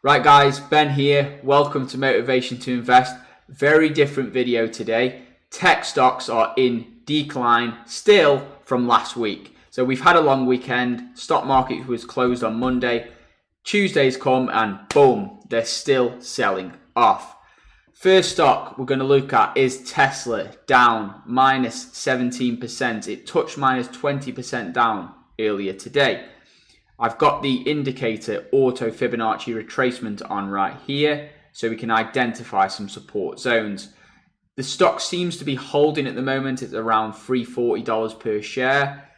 Right guys, Ben here. Welcome to Motivation to Invest. Very different video today. Tech stocks are in decline still from last week. So we've had a long weekend. Stock market was closed on Monday. Tuesday's come and boom, they're still selling off. First stock we're going to look at is Tesla, down minus 17%. It touched minus 20% down earlier today. I've got the indicator auto Fibonacci retracement on right here so we can identify some support zones. The stock seems to be holding at the moment. It's around $340 per share.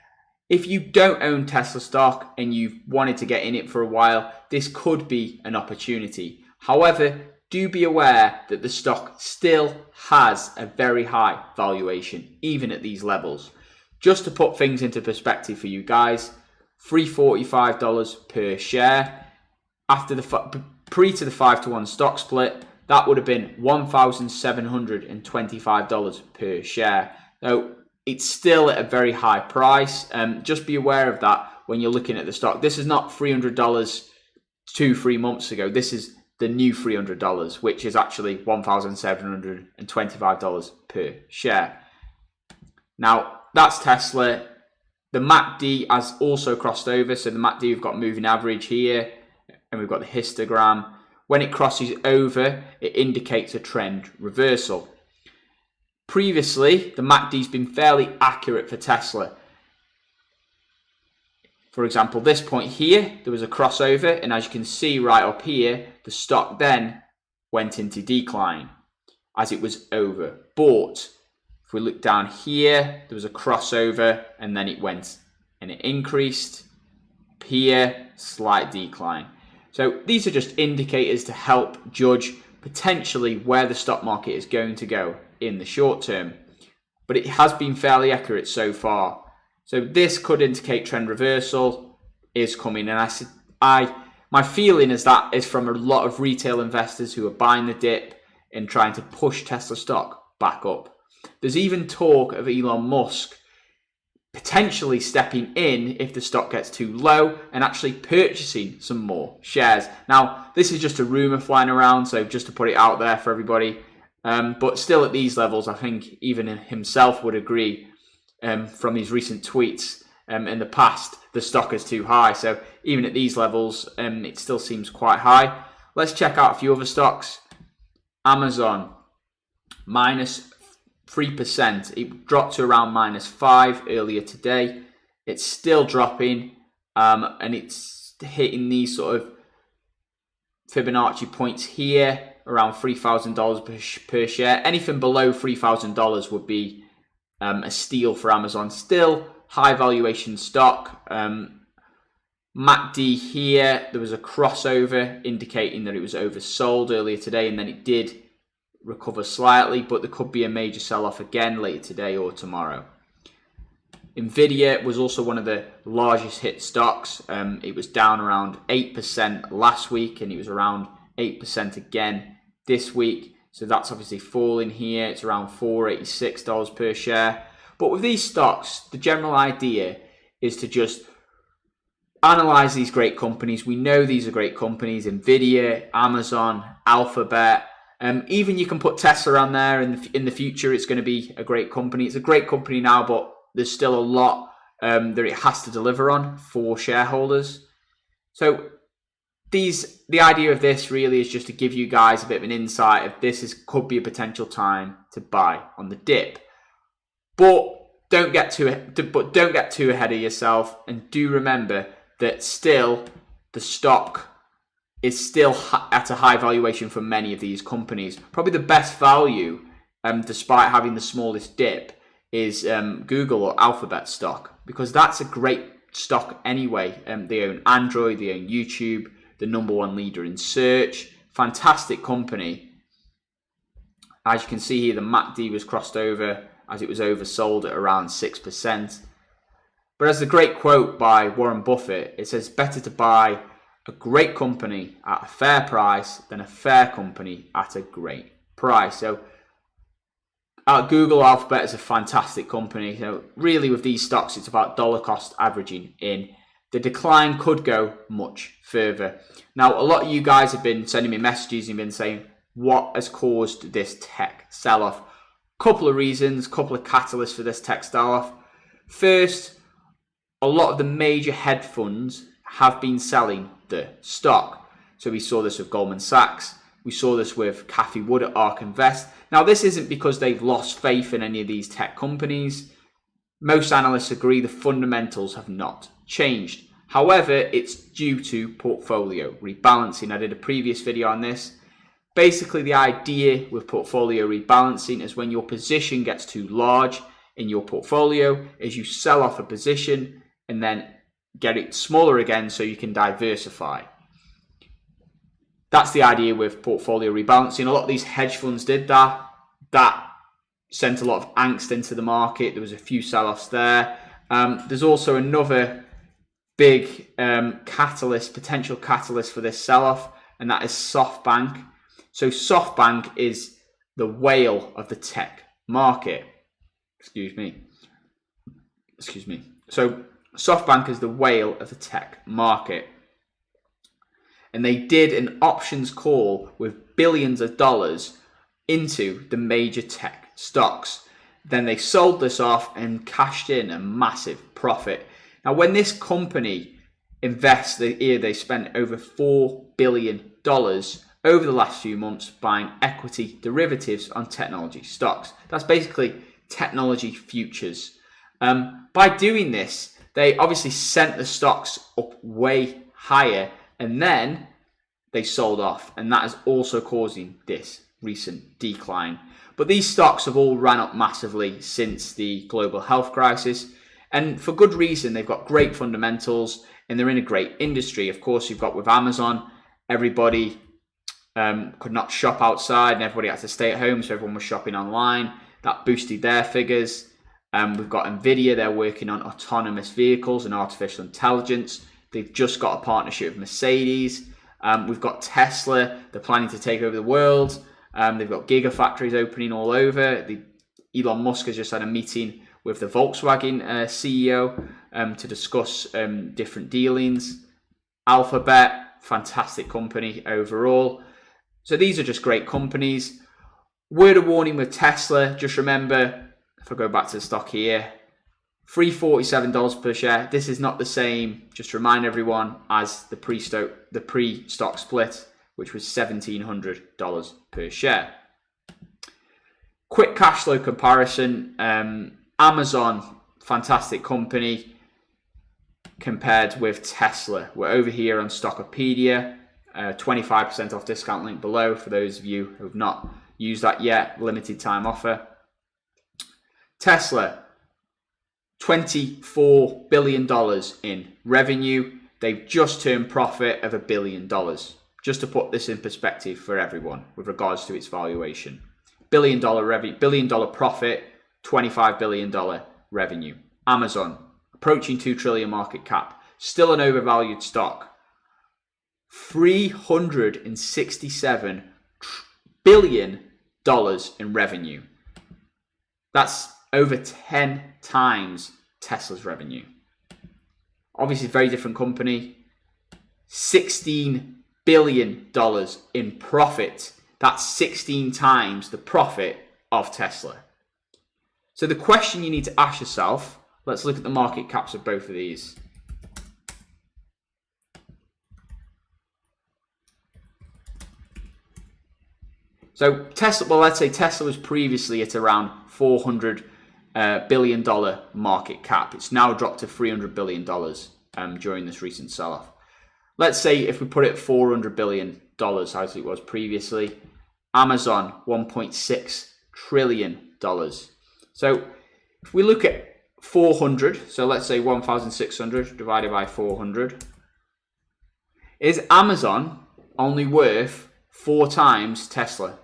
If you don't own Tesla stock and you've wanted to get in it for a while, this could be an opportunity. However, do be aware that the stock still has a very high valuation, even at these levels. Just to put things into perspective for you guys, $345 per share. After the pre to the 5-to-1 stock split, that would have been $1,725 per share. Now, it's still at a very high price. Just be aware of that when you're looking at the stock. This is not $300 2-3 months ago. This is the new $300, which is actually $1,725 per share. Now, that's Tesla. The MACD has also crossed over. So the MACD, we've got moving average here and we've got the histogram. When it crosses over, it indicates a trend reversal. Previously, the MACD's been fairly accurate for Tesla. For example, this point here, there was a crossover, and as you can see right up here, the stock then went into decline as it was overbought. If we look down here, there was a crossover and then it went and it increased. Up here, slight decline. So these are just indicators to help judge potentially where the stock market is going to go in the short term. But it has been fairly accurate so far. So this could indicate trend reversal is coming. And my feeling is that is from a lot of retail investors who are buying the dip and trying to push Tesla stock back up. There's even talk of Elon Musk potentially stepping in if the stock gets too low and actually purchasing some more shares. Now, this is just a rumor flying around, so just to put it out there for everybody. But still at these levels, I think even himself would agree from his recent tweets in the past, the stock is too high. So even at these levels, it still seems quite high. Let's check out a few other stocks. Amazon, minus 3%. It dropped to around minus 5 earlier today. It's still dropping and it's hitting these sort of Fibonacci points here around $3,000 per share. Anything below $3,000 would be a steal for Amazon. Still high valuation stock. MACD here, there was a crossover indicating that it was oversold earlier today, and then it did recover slightly, but there could be a major sell-off again later today or tomorrow. NVDA was also one of the largest hit stocks. It was down around 8% last week, and it was around 8% again this week. So that's obviously falling here. It's around $486 per share. But with these stocks, the general idea is to just analyze these great companies. We know these are great companies: NVIDIA, Amazon, Alphabet. Even you can put Tesla on there in the future. It's going to be a great company. It's a great company now, but there's still a lot that it has to deliver on for shareholders. So the idea of this really is just to give you guys a bit of an insight of this could be a potential time to buy on the dip. But don't get too ahead of yourself, and do remember that still the stock is still at a high valuation for many of these companies. Probably the best value, despite having the smallest dip, is Google or Alphabet stock, because that's a great stock anyway. They own Android, they own YouTube, the #1 leader in search. Fantastic company. As you can see here, the MACD was crossed over as it was oversold at around 6%. But as the great quote by Warren Buffett, it says, better to buy a great company at a fair price than a fair company at a great price. So Google, Alphabet is a fantastic company. So really with these stocks, it's about dollar cost averaging in. the decline could go much further. Now, a lot of you guys have been sending me messages and been saying, what has caused this tech sell-off? Couple of reasons, couple of catalysts for this tech sell-off. First, a lot of the major hedge funds have been selling the stock. So we saw this with Goldman Sachs. We saw this with Cathie Wood at ARK Invest. Now, this isn't because they've lost faith in any of these tech companies. Most analysts agree the fundamentals have not changed. However, it's due to portfolio rebalancing. I did a previous video on this. Basically, the idea with portfolio rebalancing is when your position gets too large in your portfolio, is you sell off a position and then get it smaller again so you can diversify. That's the idea with portfolio rebalancing. A lot of these hedge funds did that. That sent a lot of angst into the market. There was a few sell-offs there. There's also another big potential catalyst for this sell-off, and that is Softbank. So Softbank is the whale of the tech market. Excuse me. So Softbank is the whale of the tech market. And they did an options call with billions of dollars into the major tech stocks. Then they sold this off and cashed in a massive profit. Now, when this company invests, they spent over $4 billion over the last few months buying equity derivatives on technology stocks. That's basically technology futures. By doing this, they obviously sent the stocks up way higher, and then they sold off, and that is also causing this recent decline. But these stocks have all ran up massively since the global health crisis, and for good reason. They've got great fundamentals and they're in a great industry. Of course, you've got with Amazon, everybody could not shop outside and everybody had to stay at home, so everyone was shopping online. That boosted their figures. We've got NVDA, they're working on autonomous vehicles and artificial intelligence. They've just got a partnership with Mercedes. We've got Tesla, they're planning to take over the world. They've got gigafactories opening all over. Elon Musk has just had a meeting with the Volkswagen CEO to discuss different dealings. Alphabet, fantastic company overall. So these are just great companies. Word of warning with Tesla, just remember, if I go back to the stock here, $347 per share. This is not the same, just to remind everyone, as the pre-stock split, which was $1,700 per share. Quick cash flow comparison. Amazon, fantastic company compared with Tesla. We're over here on Stockopedia, 25% off discount link below for those of you who have not used that yet, limited time offer. Tesla, $24 billion in revenue. They've just turned profit of $1 billion. Just to put this in perspective for everyone with regards to its valuation. $1 billion profit, $25 billion revenue. Amazon, approaching 2 trillion market cap, still an overvalued stock. $367 billion in revenue. That's over 10 times Tesla's revenue. Obviously, very different company. $16 billion in profit. That's 16 times the profit of Tesla. So the question you need to ask yourself, let's look at the market caps of both of these. So Tesla, well, let's say Tesla was previously at around $400 billion market cap. It's now dropped to $300 billion during this recent sell-off. Let's say if we put it at $400 billion, as it was previously. Amazon, $1.6 trillion. So if we look at 400, so let's say 1,600 divided by 400, is Amazon only worth 4 times Tesla?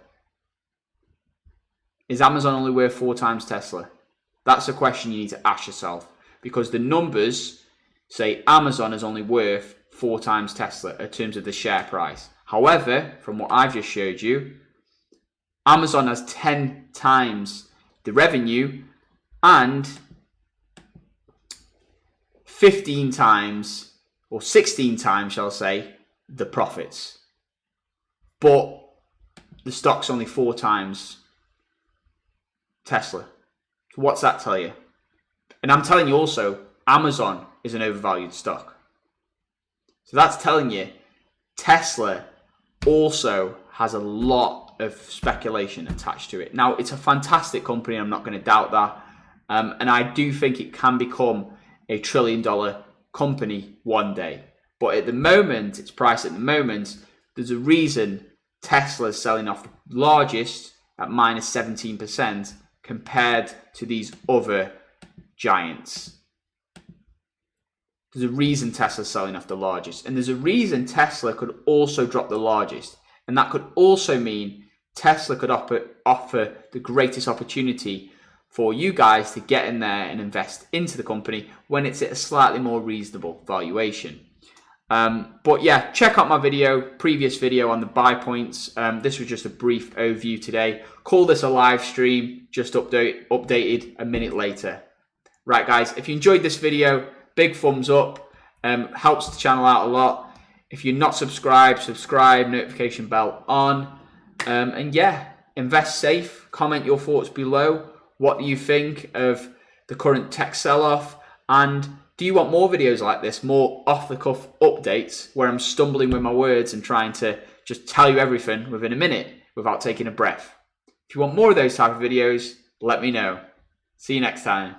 Is Amazon only worth 4 times Tesla? That's a question you need to ask yourself, because the numbers say Amazon is only worth 4 times Tesla in terms of the share price. However, from what I've just showed you, Amazon has 10 times the revenue and 15 times or 16 times, shall I say, the profits. But the stock's only 4 times Tesla. So what's that tell you? And I'm telling you also, Amazon is an overvalued stock. So that's telling you Tesla also has a lot of speculation attached to it. Now, it's a fantastic company. I'm not going to doubt that. And I do think it can become a $1 trillion company one day. But at the moment, its price at the moment, there's a reason Tesla's selling off the largest at minus 17% compared to these other giants. There's a reason Tesla's selling off the largest. And there's a reason Tesla could also drop the largest. And that could also mean Tesla could offer the greatest opportunity for you guys to get in there and invest into the company when it's at a slightly more reasonable valuation. But yeah, check out my previous video on the buy points. This was just a brief overview today. Call this a live stream, just updated a minute later. Right guys, if you enjoyed this video, big thumbs up, helps the channel out a lot. If you're not subscribed, subscribe, notification bell on. And yeah, invest safe. Comment your thoughts below. What do you think of the current tech sell-off? And do you want more videos like this, more off-the-cuff updates where I'm stumbling with my words and trying to just tell you everything within a minute without taking a breath? If you want more of those type of videos, let me know. See you next time.